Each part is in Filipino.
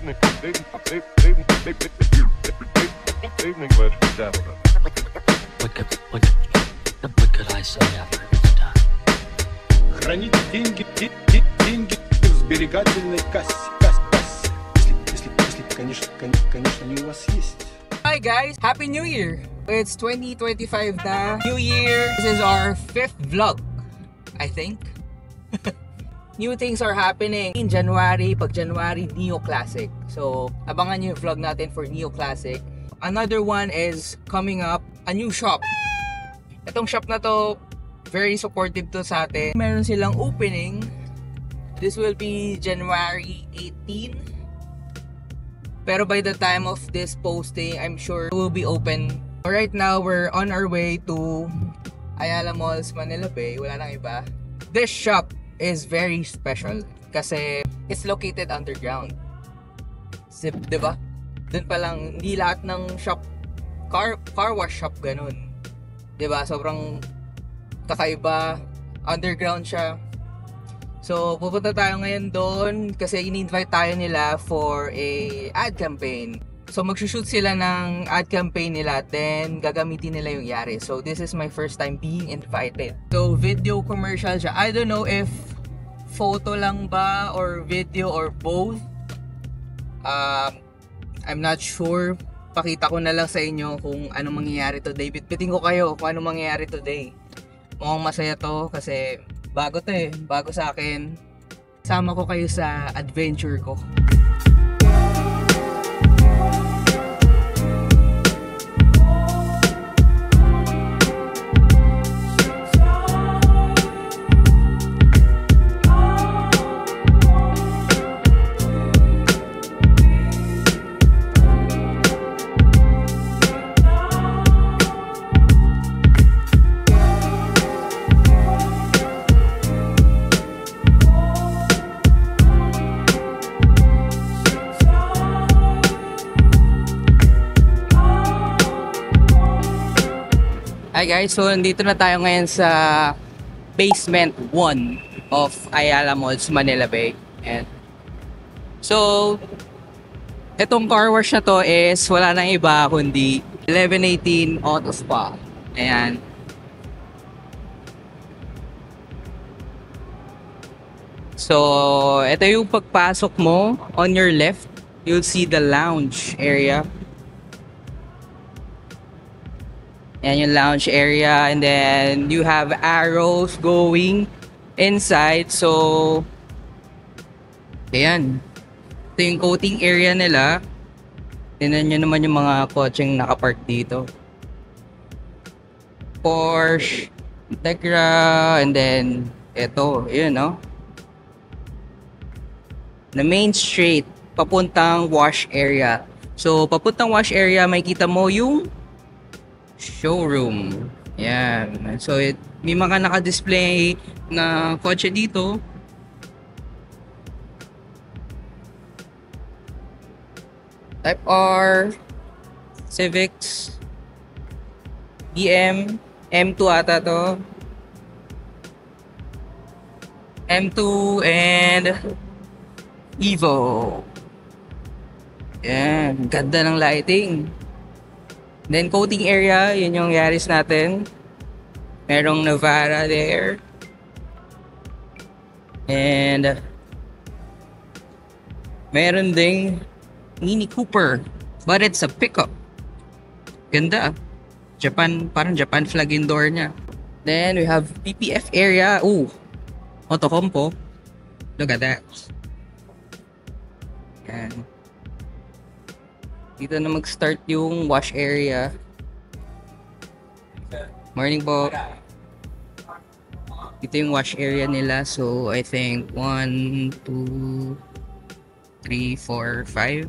Evening, ladies and gentlemen. What could I say after it's done? Хранить деньги в сберегательной кассе. Если, конечно, они у вас есть. Hi guys! Happy New Year! It's 2025 na. New Year! This is our 5th vlog, I think. New things are happening in January. Pag January, Neo Classic. So, abangan nyo yung vlog natin for Neo Classic. Another one is coming up, a new shop. Itong shop na to, very supportive to sa atin. Meron silang opening. This will be January 18. Pero by the time of this posting, I'm sure it will be open. Right now, we're on our way to Ayala Malls, Manila Bay. Wala nang iba. This shop is very special kasi it's located underground. Diba? Doon pa lang, hindi lahat ng shop, car wash shop ganun. Diba? Sobrang kakaiba, underground siya. So, pupunta tayo ngayon doon kasi in-invite tayo nila for a ad campaign. So, magsushoot sila ng ad campaign nila, then gagamitin nila yung Yaris. So, this is my first time being invited. So, video commercial siya. I don't know if photo lang ba or video or both. I'm not sure. Pakita ko na lang sa inyo kung anong mangyayari today. Bitbitin ko kayo kung anong mangyayari today. Mukhang masaya to kasi bago to eh. Bago sa akin. Sama ko kayo sa adventure ko. Hi guys, so nandito na tayo ngayon sa basement 1 of Ayala Malls, Manila Bay. And so, itong car wash na to is wala nang iba kundi 1118 Auto Spa. Ayan. So, ito yung pagpasok mo. On your left, you'll see the lounge area. Yan yung lounge area, and then you have arrows going inside. So, ayan. Ito yung coating area nila. Tingnan nyo naman yung mga kotseng nakapark dito. Porsche, Integra, and then ito, yun no. The main street, papuntang wash area. So, papuntang wash area, makikita mo yung showroom. Yan. So, may mga naka-display na kotse dito. Type R, Civics, BM, M2 ata to. M2 and Evo. Yan. Ganda ng lighting. Then coating area, yun yung Yaris natin. Merong Navara there. And meron ding Mini Cooper, but it's a pickup. Ganda. Japan, parang Japan flag indoor niya. Then we have PPF area. Ooh, Autocompo. Look at that. Yan. Dito na mag-start yung wash area. Morning po. Dito yung wash area nila. So, I think 1, 2, 3, 4, 5,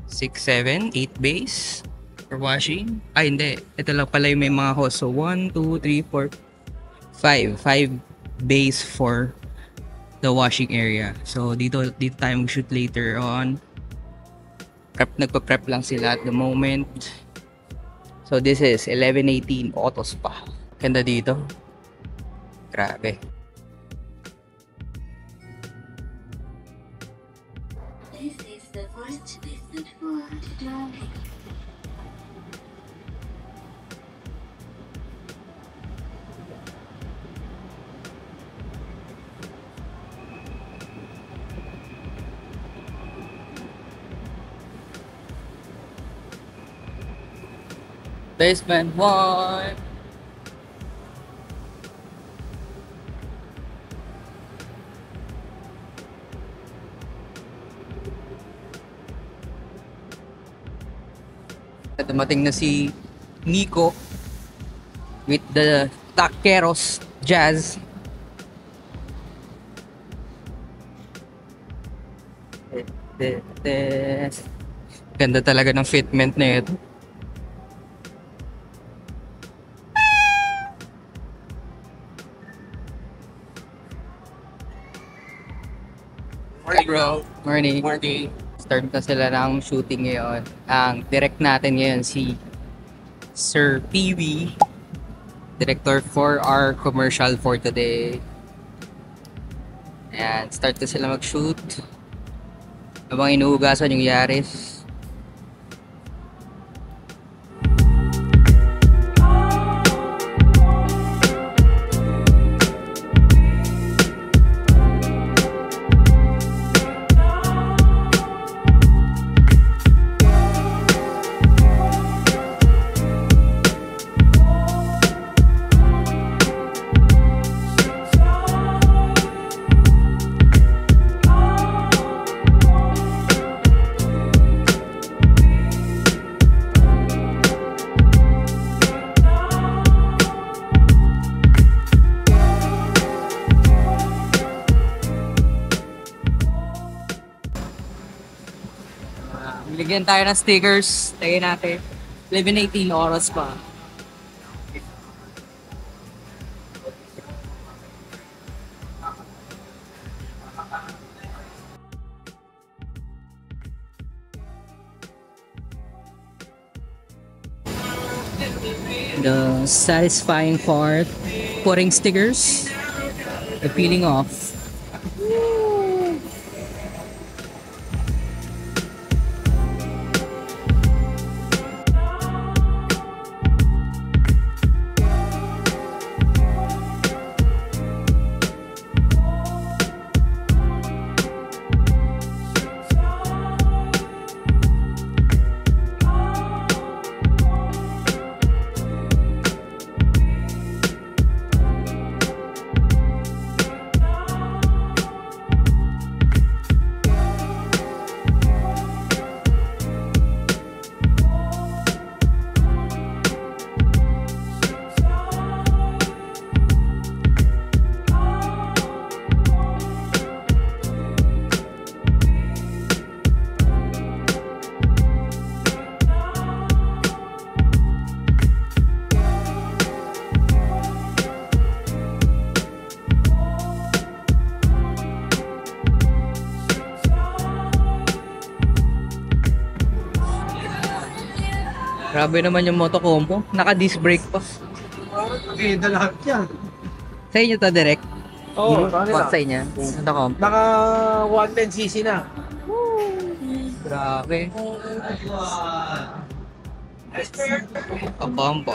6, 7, 8 bays for washing. Ay, hindi. Ito lang pala yung may mga hose. So, 1, 2, 3, 4, 5. 5 bays for the washing area. So, dito tayo mag-shoot later on. Nagpa-prep lang sila at the moment. So this is 1118 Auto Spa. Ganda dito. Grabe. This is the first message for today. Basement 1. Dumating na si Nico with the Taqueros Jazz. Ganda talaga ng fitment na ito. Morning, bro. Morning. Morning. Start na sila ng shooting ngayon. Ang direct natin ngayon si Sir Peewee, director for our commercial for today. Ayan, start na sila mag-shoot. Habang inuugasan yung Yaris. Bigyan tayo ng stickers. Tayo natin. 11:18 oras pa. The satisfying part, putting stickers, the peeling off. Grabe naman yung motocompo. Naka-disc brake pa. Okay, lahat yan. Sa inyo to direct? Oo, What sa inyo? Motocompo. Naka 110cc na. Grabe. Kapampo.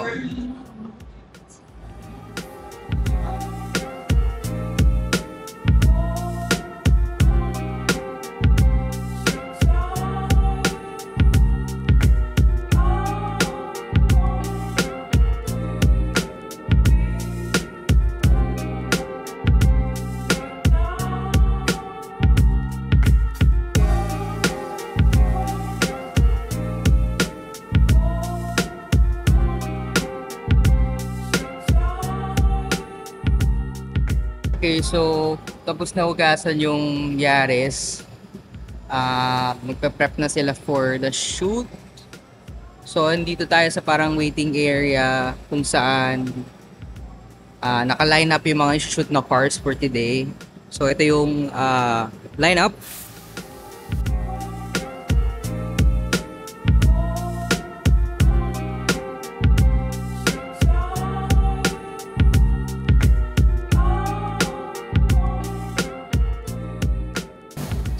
Okay, so tapos na hugasan yung Yaris. Magpe-prep na sila for the shoot. So andito tayo sa parang waiting area kung saan naka-line up yung mga shoot na cars for today. So ito yung line up.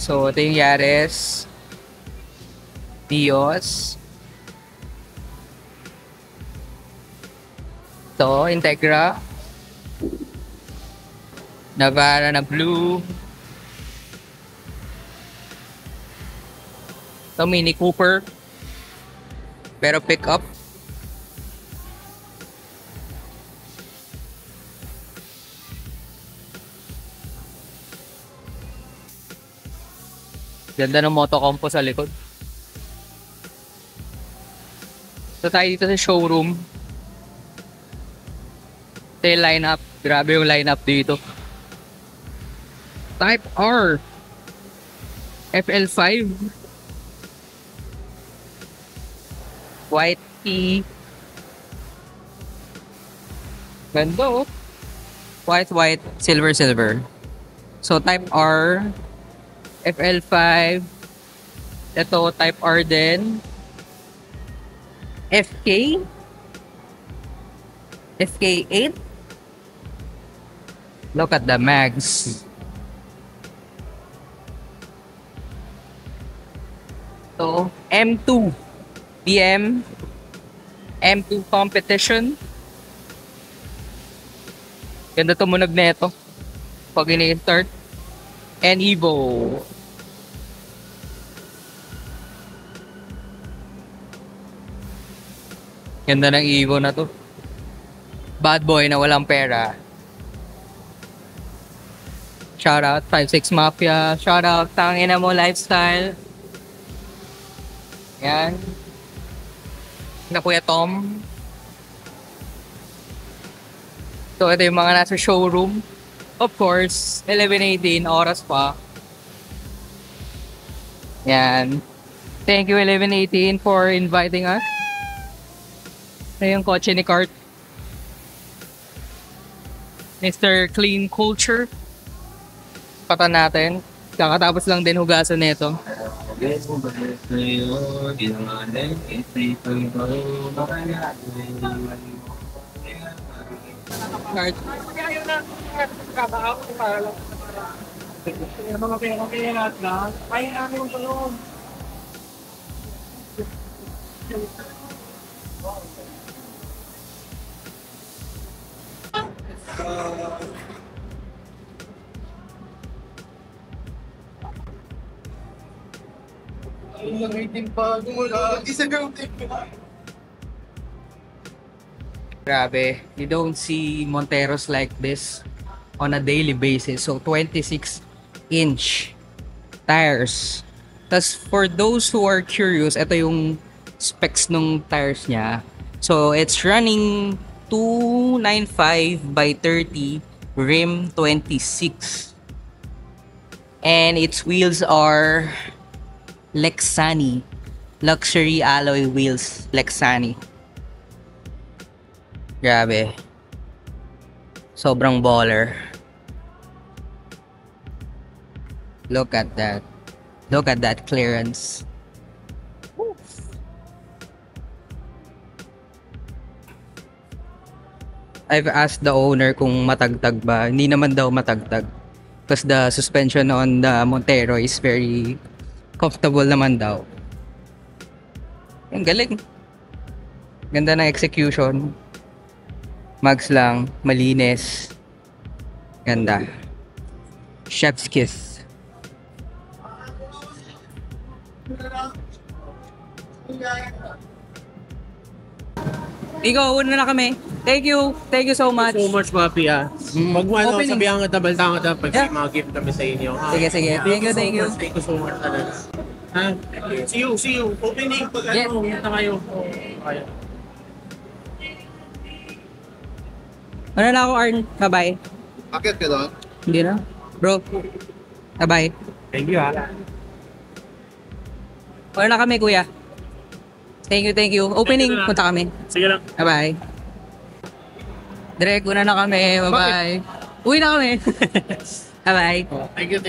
So, ito yung Yaris. Vios. Ito, Integra. Navara na blue. Ito, Mini Cooper. Pero pick up. Ganda ng motocompo sa likod. So tayo dito sa showroom. Ito yung lineup. Grabe yung lineup dito. Type R. FL5. White T. Ganda oh. White, silver. So type R. FL5. Ito, type R din. FK. FK8. Look at the mags. So, M2. BM. M2 competition. Ganda tumunog na ito. Pag ini-start. And Evo. Ganda ng Evo na to. Bad boy na walang pera. Shoutout 56 Mafia. Shoutout Tangina Mo Lifestyle. Yan. Na Kuya Tom. So ito yung mga nasa showroom. Of course, 11:18 oras pa. Yan. Thank you 11:18 for inviting us. Ito yung kotse ni Kart. Mr. Clean Culture. Pata natin. Kakatapos lang din hugasan nito. Kart. Grabe, you don't see Monteros like this on a daily basis. So 26-inch tires. Tas for those who are curious, ito yung specs ng tires niya. So it's running 295 by 30, rim 26. And its wheels are Lexani. Luxury alloy wheels, Lexani. Grabe. Sobrang baller. Look at that. Look at that clearance. I've asked the owner kung matagtag ba. Hindi naman daw matagtag. Because the suspension on the Montero is very comfortable naman daw. Ang galing. Ganda ng execution. Mags lang, malinis. Ganda. Chef's kiss. Ikaw, una na kami. Thank you. Thank you so much. So much, Papi, ah. Pag mo, ano, Opening. sabihan ka, baltaan ka, pag Yeah. may mga gift kami sa inyo. ha? Sige, sige. Thank you, thank you. Thank you so much, talaga. Ha? See you. Opening, pag Yeah. ano, punta kayo. Kayo. Ano na ako, Arn? Bye-bye. Akit ka doon? Hindi na. Bro. Bye-bye. Thank you, ha. Ano na kami, kuya? Thank you. Opening, Thank you na. punta kami. Sige lang. Bye-bye. Direk, una na kami. Bye-bye. Uwi na kami. Bye-bye. Thank you.